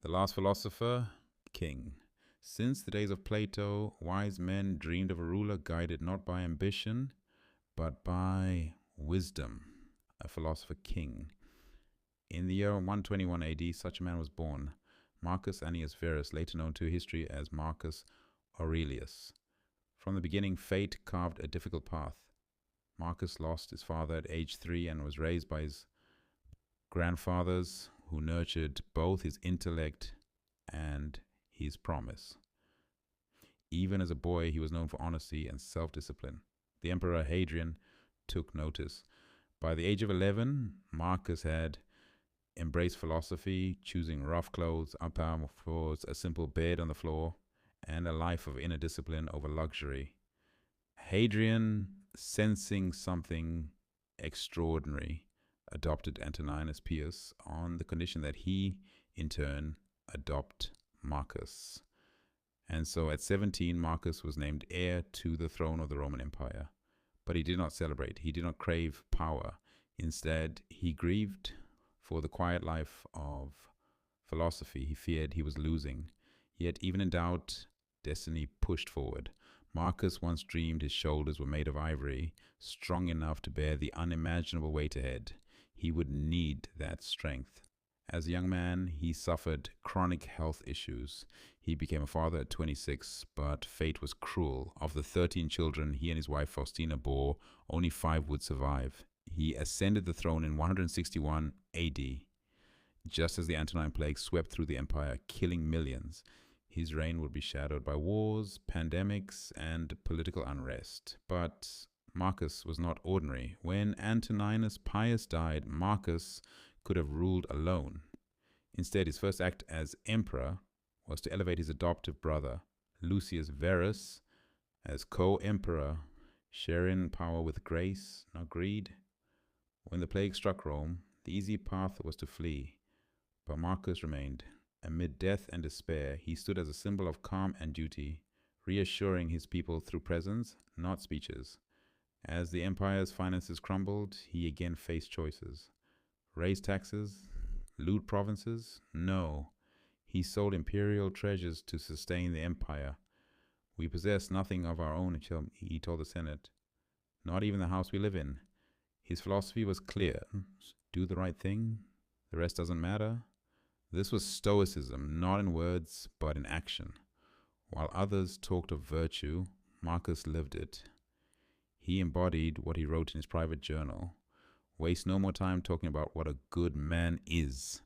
The last philosopher, king. Since the days of Plato, wise men dreamed of a ruler guided not by ambition, but by wisdom, a philosopher king. In the year 121 AD, such a man was born, Marcus Annius Verus, later known to history as Marcus Aurelius. From the beginning, fate carved a difficult path. Marcus lost his father at age 3 and was raised by his grandfathers, who nurtured both his intellect and his promise. Even as a boy, he was known for honesty and self-discipline. The Emperor Hadrian took notice. By the age of 11, Marcus had embraced philosophy, choosing rough clothes, upper floors, a simple bed on the floor, and a life of inner discipline over luxury. Hadrian, sensing something extraordinary, adopted Antoninus Pius on the condition that he, in turn, adopt Marcus. And so at 17, Marcus was named heir to the throne of the Roman Empire. But he did not celebrate. He did not crave power. Instead, he grieved for the quiet life of philosophy. He feared he was losing. Yet even in doubt, destiny pushed forward. Marcus once dreamed his shoulders were made of ivory, strong enough to bear the unimaginable weight ahead. He would need that strength. As a young man, he suffered chronic health issues. He became a father at 26, but fate was cruel. Of the 13 children he and his wife Faustina bore, only 5 would survive. He ascended the throne in 161 AD, just as the Antonine Plague swept through the empire, killing millions. His reign would be shadowed by wars, pandemics, and political unrest. But Marcus was not ordinary. When Antoninus Pius died, Marcus could have ruled alone. Instead, his first act as emperor was to elevate his adoptive brother, Lucius Verus, as co-emperor, sharing power with grace, not greed. When the plague struck Rome, the easy path was to flee, but Marcus remained. Amid death and despair, he stood as a symbol of calm and duty, reassuring his people through presence, not speeches. As the empire's finances crumbled, he again faced choices. Raise taxes? Loot provinces? No. He sold imperial treasures to sustain the empire. We possess nothing of our own, he told the Senate. Not even the house we live in. His philosophy was clear. Do the right thing. The rest doesn't matter. This was stoicism, not in words, but in action. While others talked of virtue, Marcus lived it. He embodied what he wrote in his private journal. Waste no more time talking about what a good man is.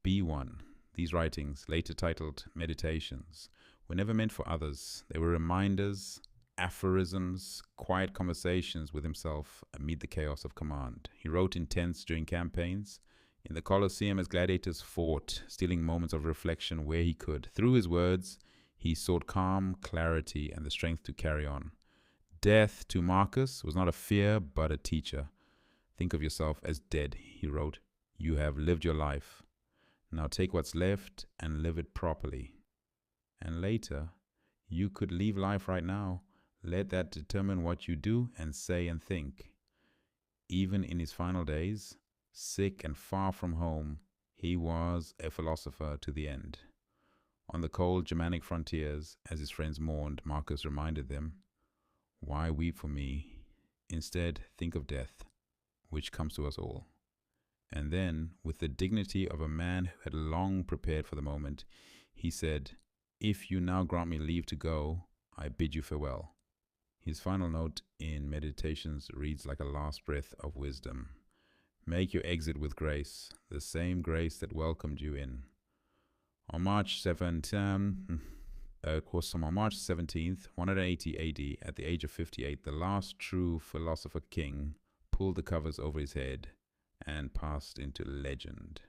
Be one. These writings, later titled Meditations, were never meant for others. They were reminders, aphorisms, quiet conversations with himself amid the chaos of command. He wrote in tents during campaigns, in the Colosseum as gladiators fought, stealing moments of reflection where he could. Through his words, he sought calm, clarity, and the strength to carry on. Death to Marcus was not a fear, but a teacher. Think of yourself as dead, he wrote. You have lived your life. Now take what's left and live it properly. And later, you could leave life right now. Let that determine what you do and say and think. Even in his final days, sick and far from home, he was a philosopher to the end. On the cold Germanic frontiers, as his friends mourned, Marcus reminded them, "Why weep for me? Instead, think of death, which comes to us all." And then, with the dignity of a man who had long prepared for the moment, he said, "If you now grant me leave to go, I bid you farewell." His final note in Meditations reads like a last breath of wisdom. Make your exit with grace, the same grace that welcomed you in. On March 17th, 180 AD, at the age of 58, the last true philosopher king pulled the covers over his head and passed into legend.